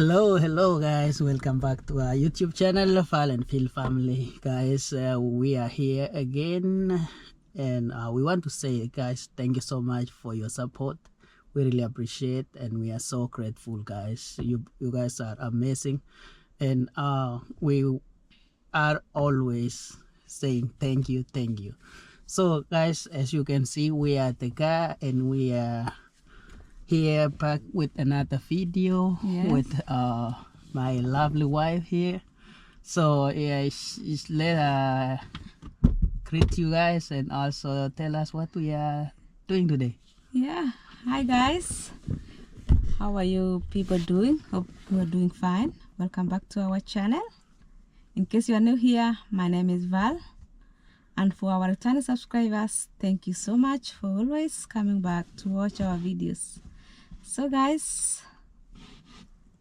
Hello guys, welcome back to our YouTube channel, Fall and Feel Family. Guys, we are here again, and we want to say, guys, thank you so much for your support. We really appreciate, and we are so grateful, guys. You guys are amazing, and we are always saying thank you. So guys, as you can see, we are at the car, and we are here back with another video. Yes. With my lovely wife here. So yeah, let her greet you guys and also tell us what we are doing today. Yeah, hi guys, how are you people doing? Hope you are doing fine. Welcome back to our channel. In case you are new here, my name is Val, and for our returning subscribers, thank you so much for always coming back to watch our videos. So guys,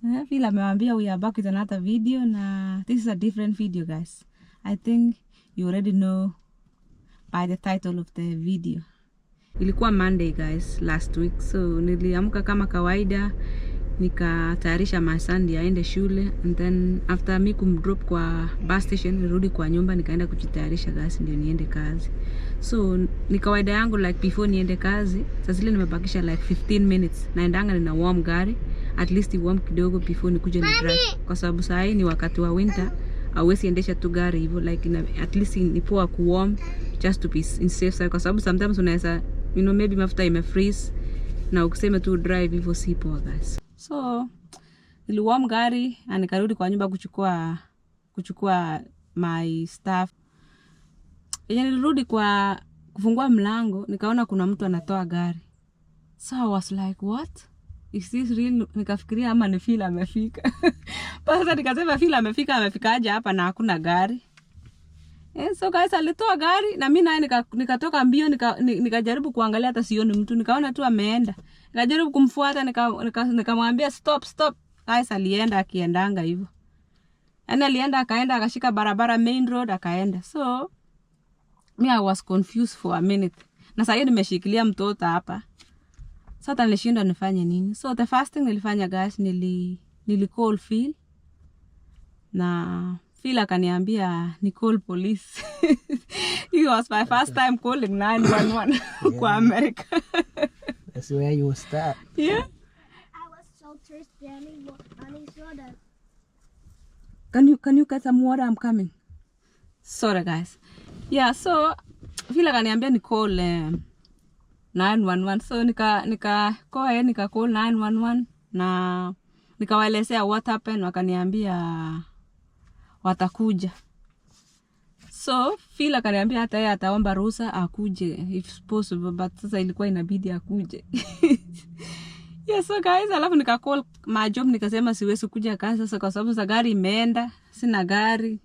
vile amewambia, we are back with another video. Na this is a different video, guys. I think you already know by the title of the video. Ilikuwa Monday guys, last week. So niliamka kama kawaida, nikatayarisha my son aende shule, and then after me kumdrop kwa bus station, nirudi kwa nyumba nikaenda kujitayarisha guys ndio niende kazi. So ni kawaida yangu like before niende kazi, sasa zile nimebakisha like 15 minutes naendanga nina warm gari, at least warm kidogo before nikuje ni drive, kwa sababu saa hii ni wakati wa winter, hauwezi endesha tu gari hivyo, like at least ni poa ku warm just to be in safe side, kwa sababu sometimes unaweza maybe mafuta ime freeze na ukisema tu drive hivyo si poa guys. So niliwarm gari na nikarudi kwa nyumba kuchukua my stuff. Nilirudi kwa kufungua mlango, nikaona kuna mtu anatoa gari. So I was like, what? Is this real? Nikafikiria ama ni feel amefika. Sasa nikasema feel amefika aje hapa na hakuna gari. So guys, alitoa gari na mimi naye nikatoka mbio, nikajaribu kuangalia hata sioni mtu, nikaona tu ameenda. Nikajaribu kumfuata, nikamwambia stop. Guys, alienda akiendanga hivyo. Yaani alienda akaenda akashika barabara main road akaenda. So me I was confused for a minute. Na sasa nimeshikilia mtoto hapa. Sasa nilishinda nifanye nini? So the first thing nilifanya guys, nili call Phil. Na Phil akaniambia ni call police. It was my first time calling 911 kwa America. That's where you start. Yeah. I was so thirsty. I need soda. Can you get some water? I'm coming. Sorry guys. Yeah, so Phil akaniambia ni call 911. So nika call 911 na nikawaelezea what happened, wakaniambia watakuja. So Phil akaniambia hata yeye ataomba ruhusa akuje if possible, but sasa ilikuwa inabidi akuje. Yeah, so guys, alafu nika call my job, nikasema siwezi kuja kazi sasa kwa sababu gari imeenda, sina gari.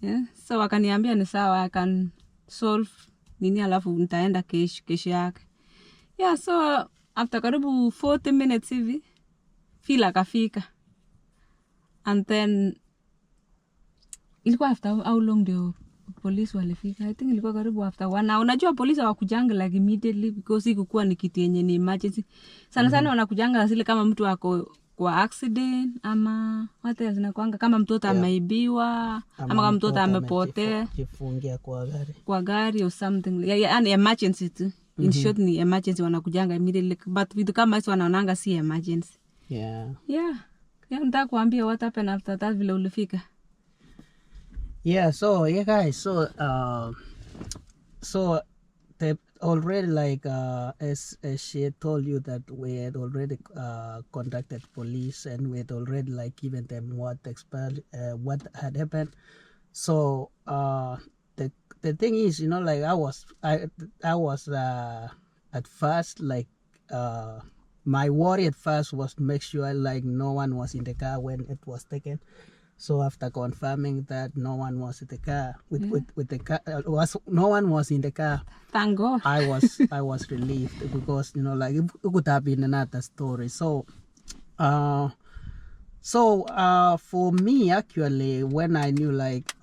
Yeah, so wakaniambia ni sawa, I can solve nini, alafu nitaenda kesho yake. Yeah, so after karibu 40 minutes hivi Phil akafika. And then ilikuwa after how long ndio police walifika? I think ilikuwa karibu after 1 hour. Unajua police hawakujanga like immediately because ikukuwa ni kitu yenye ni emergency. Sana wanakujanga zile kama mtu ako kwa accident ama hata zinakuanga kama mtoto ameibiwa ama kama mtoto amepotea jifungia kwa gari or something. Yeah, an emergency tu. In short ni emergency wanakujanga immediately, but vitu kama hizo wanaonanga si emergency. Yeah. Nataka kuambia what happened after that vile ulifika. Yeah, so yeah guys, so they already like as she had told you that we had already contacted police, and we had already like given them what had happened. So the thing is, like I was at first like my worry at first was to make sure like no one was in the car when it was taken. So after confirming that no one was in the car with the car, no one was in the car. Thank God. I was relieved because like it could have been another story. So for me actually, when I knew like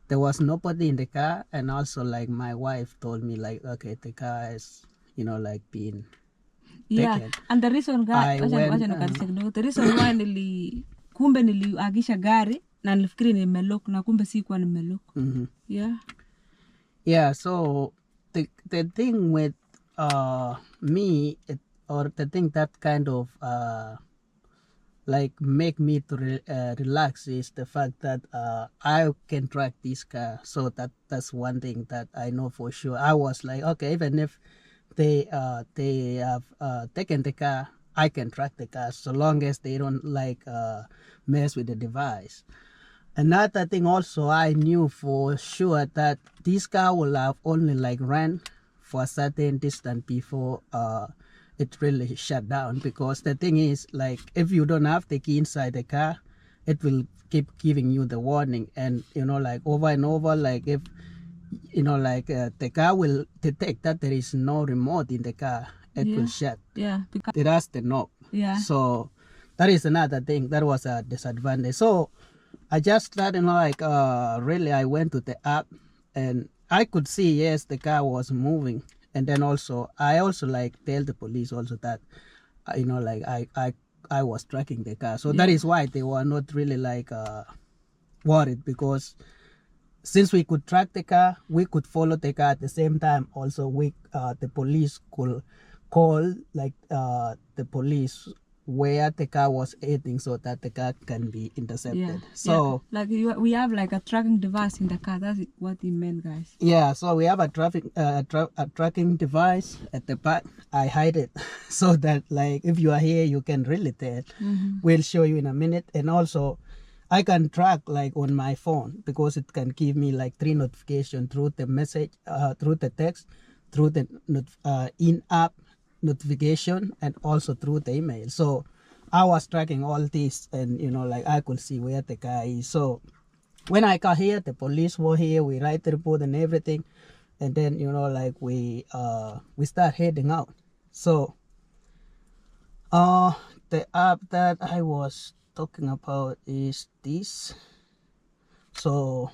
there was nobody in the car, and also like my wife told me like, okay, the car is like being Yeah, taken. and the reason I went, the reason why kumbe niliagisha gari na nilifikiri nimelock na kumbe sikuwa nimelock. Yeah. Yeah, so the thing with me, or the thing that kind of like make me to relax is the fact that I can track this car. So that's one thing that I know for sure. I was like, okay, even if they have taken the car, I can track the car so long as they don't like mess with the device. Another thing also, I knew for sure that this car will have only like ran for a certain distance before it really shut down, because the thing is, like, if you don't have the key inside the car, it will keep giving you the warning, and you know, like over and over, like if you know, like the car will detect that there is no remote in the car, it will shut. Yeah, because It has the knob. yeah. So that is another thing that was a disadvantage. So I just started like really I went to the app and I could see, yes, the car was moving. And then also I also like tell the police also that you know, like I was tracking the car. So that is why they were not really like worried, because since we could track the car, we could follow the car at the same time. Also, we the police could call like the police where the car was heading, so that the car can be intercepted. Yeah. So like we have like a tracking device in the car. That's what he meant, guys. yeah, so we have a tracking device at the back. I hide it so that like if you are here, you can really tell. We'll show you in a minute. And also I can track like on my phone, because it can give me like 3 notifications through the message, through the text, through the in-app notification, and also through the email. So I was tracking all this, and you know, like I could see where the car is. So when I got here, the police were here, we write the report and everything, and then you know, like we start heading out. So the app that I was talking about is this. So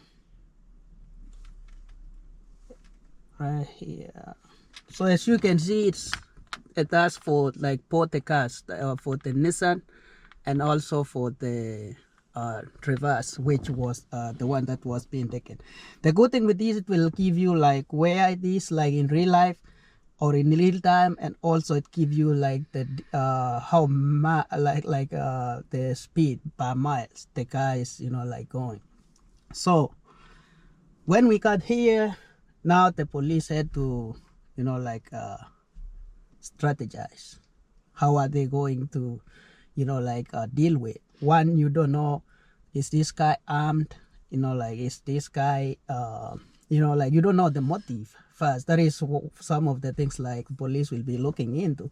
right here, so as you can see, it does for like both the cars, for the Nissan and also for the Traverse, which was the one that was being taken. The good thing with this, it will give you like where it is, like in real life or in real time, and also it give you like the the speed per miles the car is, you know, like going. So when we got here, now the police had to, you know, like strategize. How are they going to, you know, like deal with? One, you don't know, is this guy armed? You know, like is this guy, you know, like you don't know the motive first. That is some of the things like police will be looking into,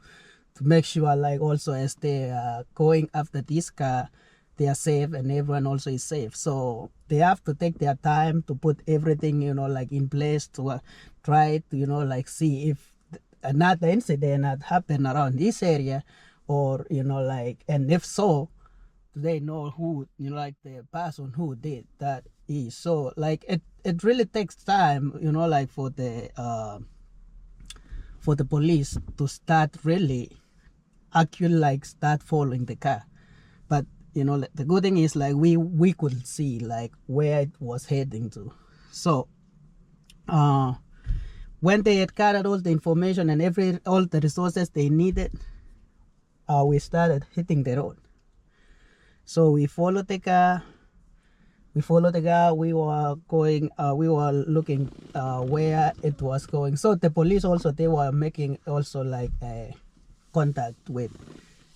to make sure like also as they are going after this car, they are safe and everyone also is safe. So they have to take their time to put everything, you know, like in place to try to, you know, like see if another incident had happened around this area, or you know, like, and if so, they know who, you know, like the person who did that is. So like it really takes time, you know, like for the police to start really actually like start following the car. But you know, the good thing is like we could see like where it was heading to. So when they had gathered all the information and all the resources they needed, we started hitting the road. So we followed the car. We were going, we were looking where it was going. So the police also, they were making also like contact with,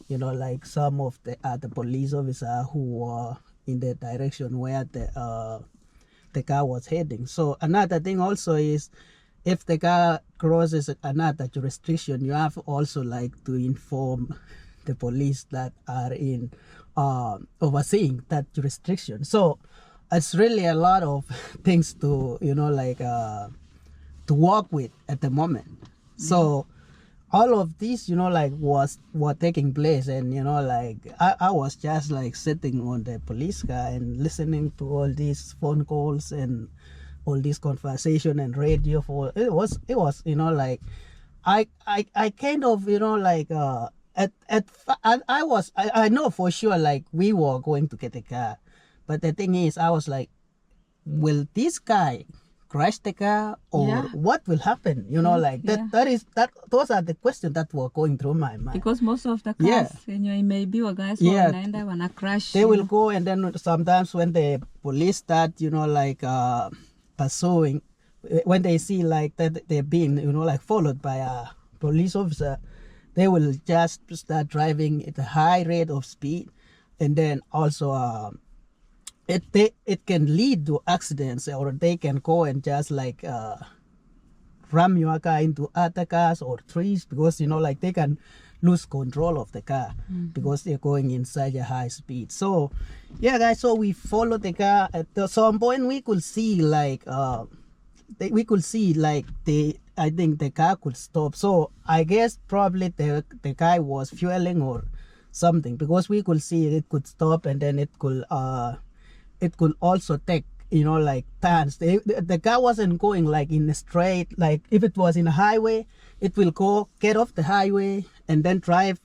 you know, like some of the other police officers who were in the direction where the car was heading. So another thing also is, if the car crosses another jurisdiction, you have also like to inform the police that are in overseeing that jurisdiction. So it's really a lot of things to, you know, like to work with at the moment. So all of these, you know, like were taking place, and you know, like I was just like sitting on the police car and listening to all these phone calls and all this conversation and radio. For it was, you know, like I kind of, you know, like I know for sure like we were going to get a car, but the thing is I was like, will this guy crash the car or Yeah. what will happen? You know, like Yeah. those are the questions that were going through my mind. Because most of the cars Yeah. yenye imeibiwa guys Yeah. wanaenda wana crash. They you will know. go, and then sometimes when the police start, you know, like pursuing, when they see like that they're being, you know, like followed by a police officer, they will just start driving at a high rate of speed, and then also it can lead to accidents, or they can go and just like ram your car into other cars or trees, because you know like they can lose control of the car because they're going in such a high speed. So yeah guys, so we followed the car. At some point we could see like I think the car could stop. So I guess probably the guy was fueling or something, because we could see it could stop, and then it could also take, you know, like turns. The car wasn't going like in a straight, like if it was in a highway, it will go get off the highway and then drive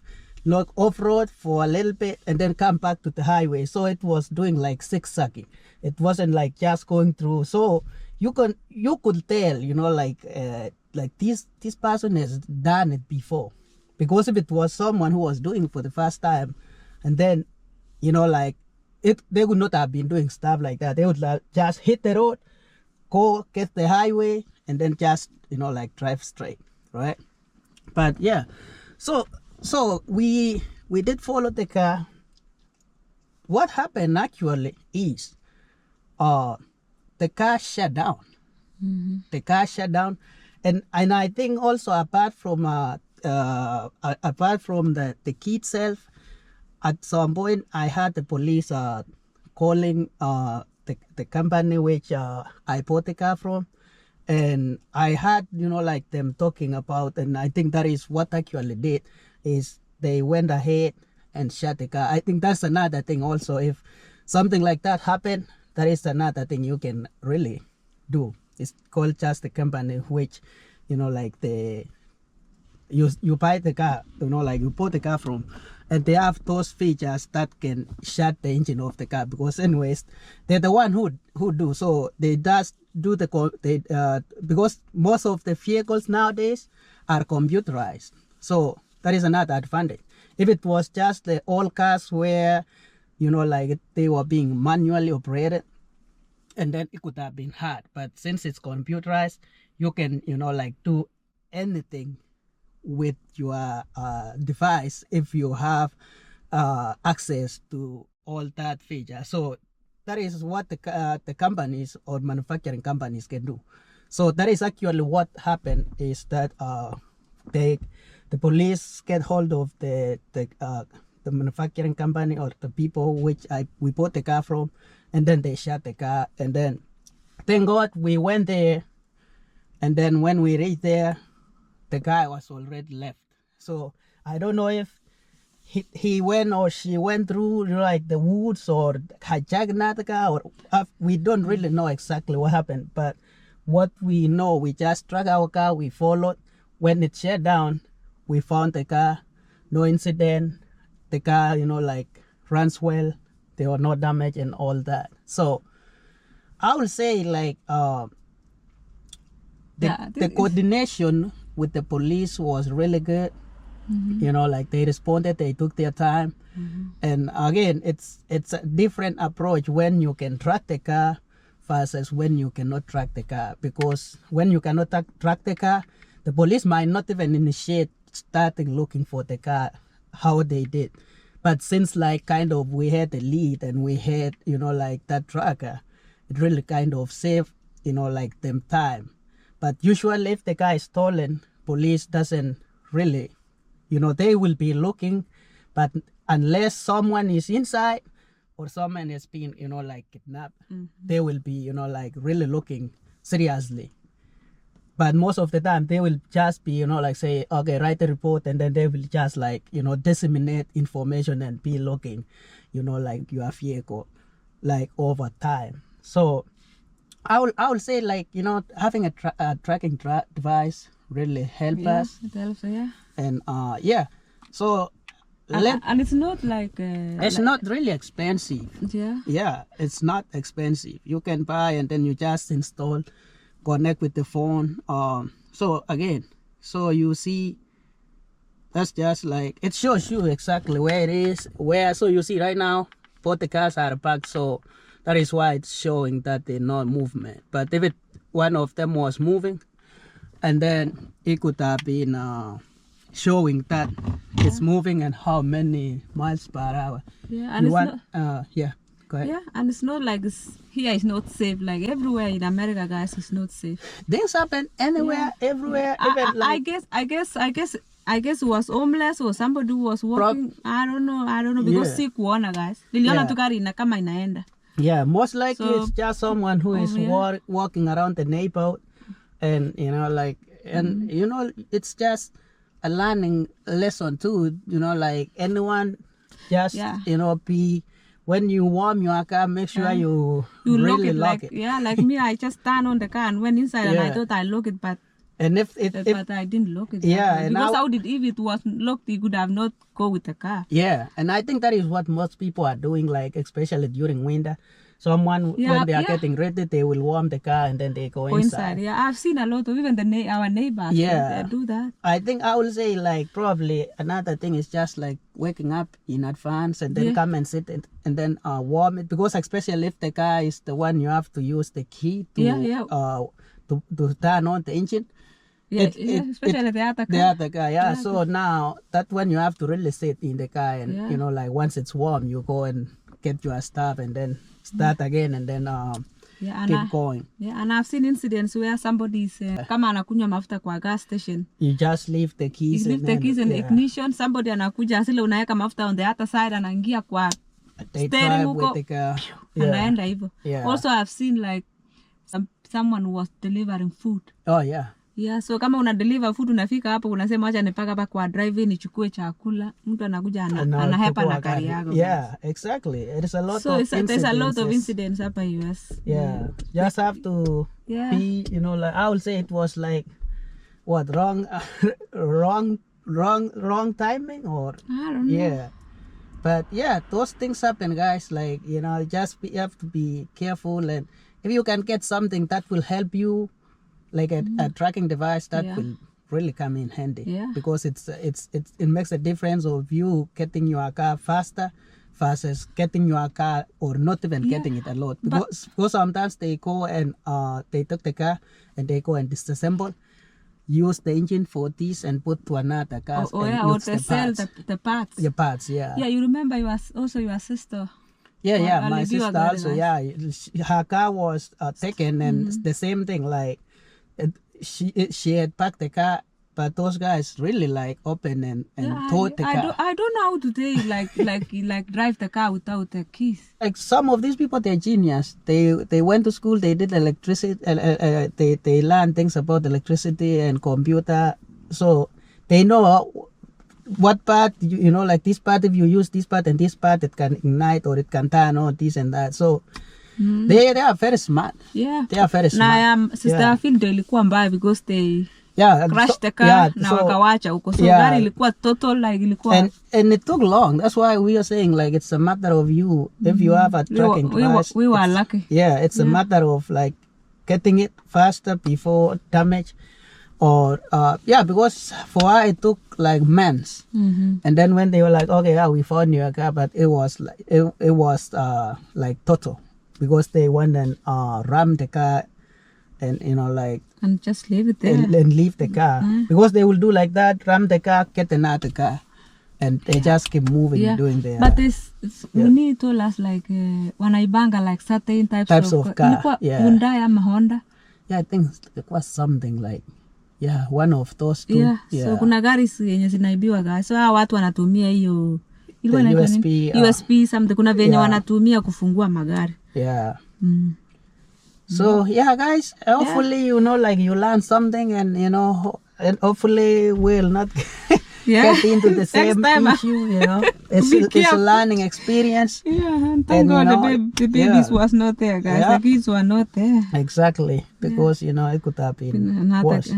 like off-road for a little bit and then come back to the highway. So it was doing like zigzagging. It wasn't like just going through. So you could tell, you know, like this person has done it before, because if it was someone who was doing it for the first time, and then, you know, like they would not have been doing stuff like that. They would just hit the road, go get the highway, and then just, you know, like drive straight, right? But yeah, so we did follow the car. What happened actually is the car shut down. The car shut down, and I think also apart from the key itself, at some point I had the police calling the company which I bought the car from, and I had, you know, like them talking about, and I think that is what actually did, is they went ahead and shut the car. I think that's another thing also. If something like that happened, that is another thing you can really do. It's called just the company which, you know, like you buy the car, you know, like you bought the car from, and they have those features that can shut the engine off the car, because anyways they're the one who do. So they just do because most of the vehicles nowadays are computerized, so that is another advantage. If it was just the old cars where, you know, like they were being manually operated, and then it could have been hard. But since it's computerized, you can, you know, like do anything with your device if you have access to all that feature. So that is what the companies or manufacturing companies can do. So that is actually what happened, is that the police get hold of the manufacturing company or the people which we bought the car from, and then they shut the car. And then thank God we went there, and then when we reached there, the guy was already left. So I don't know if he went or she went through, you know, like the woods, or hijacked another car, or we don't really know exactly what happened. But what we know, we just tracked our car, we followed. When it shut down, we found the car, no incident. The car, you know, like runs well. There were no damage and all that. So I would say like the coordination with the police was really good. You know, like they responded, they took their time. And again, it's a different approach when you can track the car versus when you cannot track the car. Because when you cannot track the car, the police might not even initiate starting looking for the car how they did. But since like kind of we had the lead and we had, you know, like that tracker, it really kind of saved, you know, like them time. But usually if the car is stolen, police doesn't really, you know, they will be looking, but unless someone is inside or someone has been, you know, like kidnapped, they will be, you know, like really looking seriously. But most of the time they will just be, you know, like say, okay, write a report, and then they will just like, you know, disseminate information and be looking, you know, like your vehicle, like over time. So I will say like, you know, having a tracking device really help Yeah, us. it helps. Yeah. And yeah, so And it's not like it's not really expensive. yeah. Yeah, it's not expensive. You can buy and then you just install, connect with the phone. So again, so you see, that's just like, it shows you exactly where it is, where. So you see right now, both the cars are parked, so that is why it's showing that they're not movement. But if one of them was moving, and then it could have been showing that it's moving and how many miles per hour. Yeah, and You it's want, not. yeah, go ahead. Yeah, and it's not like here is not safe. Like everywhere in America, guys, it's not safe. Things happen anywhere, everywhere. Even like, I guess it was homeless or somebody who was walking. I don't know because Yeah. sick kuona guys. Niliona Yeah. tu gari ina kama inaenda. yeah, most likely So- it's just someone who is yeah. walking around the neighborhood, and like, and it's just a learning lesson too. Like anyone, just Yeah. be, when you warm your car, make sure you lock really it lock like it. yeah, like me. I just turned on the car and went inside and I Yeah. thought I lock it, but And if I didn't lock it. Yeah, that way. and Because now- if it was locked, you could have not go with the car. yeah, and I think that is what most people are doing, like especially during winter. Someone, Yeah, when they are yeah. getting ready, they will warm the car and then they go Go inside. inside. Yeah, I've seen a lot of even our neighbors. Yeah. they do that. I think I will say, like, probably another thing is just like waking up in advance and then Yeah. come and sit and then warm it, because especially if the car is the one you have to use the key to Yeah. to turn on the engine. Yeah, The especially the other car. other car, yeah. So now that one you have to really sit in the car and Yeah. like once it's warm, you go and get your stuff and then start again and then Yeah, keep going. Yeah, and I've seen incidents where somebody's kama anakunywa mafuta kwa gas station. You just leave the keys. You leave the keys in the yeah. ignition, somebody anakuja asile unaweka mafuta on the other side, anaingia kwa They steering drive huko, with the car. Yeah. anaenda hivyo. Yeah. Also I've seen like someone was delivering food. Oh yeah. Yeah, so kama una deliver food unafika hapo unasema acha nipaka hapa kwa drive nichukue chakula, mtu anakuja anahepa na gari yako. Yeah, exactly. There's a lot So of there's a lot of incidences. incidents hapa US. Yeah, just have to Yeah. be, like I will say it was like, what, wrong timing, or I don't know. yeah. But yeah, those things happen, guys. Like, you have to be careful, and if you can get something that will help you, like a tracking device, that Yeah. will really come in handy. Yeah. Because it makes a difference of you getting your car faster versus getting your car or not even Yeah. getting it a lot. Because sometimes they go and they took the car and they go and disassemble, use the engine for this and put to another car. Or and or use they sell the parts. the parts, yeah. Yeah, you remember your sister. Yeah, Well, my they do a sister very also, her car was taken, and the same thing, like, she had packed the car, but those guys really like open and towed the car. I don't know how to they like drive the car without the keys. Like some of these people, they're genius. They went to school, they did electricity, they learned things about electricity and computer, so they know what part, like this part, if you use this part and this part, it can ignite or it can turn on this and that. So they are very smart. Yeah. They are very smart. Na sister Phil ndio ilikuwa mbaya because they Yeah, crashed the car na wakawacha huko. So gari ilikuwa total, like ilikuwa and it took long. That's why we are saying, like, it's a matter of you, if you have a tracking device. We were lucky. Yeah, it's a matter of like getting it faster before damage, or because for her it took like months. And then when they were like, okay, yeah, we found your car, but it was like it was like total, because they went and rammed the car and like And just leave it there. and leave the car, because they will do like that, ram the car, get another car, and they just keep moving, doing their. But Muni told us like wanaibanga like certain types of car. Ilikuwa Yeah. Hyundai ama Honda. Yeah, I think it was something like, one of those two. Yeah. So kuna gari yenye zinaibiwa guys. So hawa watu wanatumia hiyo ilikuwa The inaitwa USB, nini? USB something. Kuna venye wanatumia kufungua magari. Yeah. So guys, hopefully like you learn something, and and hopefully we'll not get into the same issue. It's a learning experience. Yeah, and thank And, God the babies was not there, guys. Yeah. The kids were not there. Exactly, because it could have been Another, worse.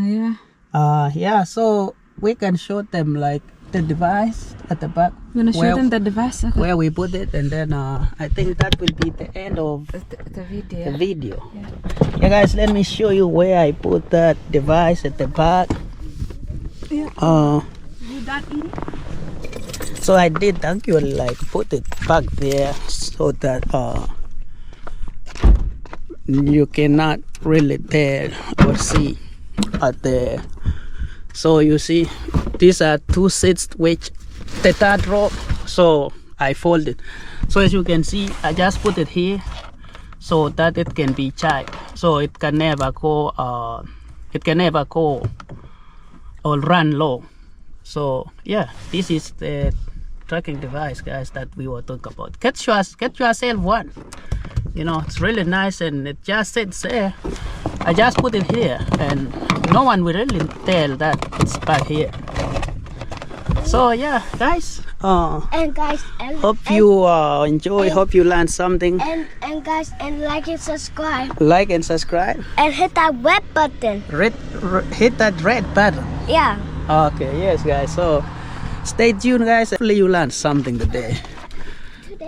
Yeah, so we can show them like the device at the back. You wanna show them the device? Okay. Where we put it, and then I think that will be the end of The video. the video. Yeah, guys, let me show you where I put that device at the back. Yeah. You done eating? So I did actually like put it back there so that you cannot really tell or see at the. So you see, these are two seats which the third row. So I fold it. So as you can see, I just put it here so that it can be charged. So it can never go. It can never go or run low. So yeah, this is the tracking device, guys, that we were talking about. Get yourself one. You know, it's really nice, and it just sits there. I just put it here, and no one will really tell that it's back here. So yeah, guys. And guys, and Hope you enjoy. Hope you learned something. and guys, and like and subscribe Like and subscribe. and hit that red button. Hit that red button. Yeah. Okay, yes, guys. So stay tuned, guys. Hopefully you learned something today.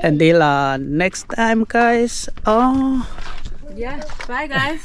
Until next time, guys. Yeah. Bye, guys.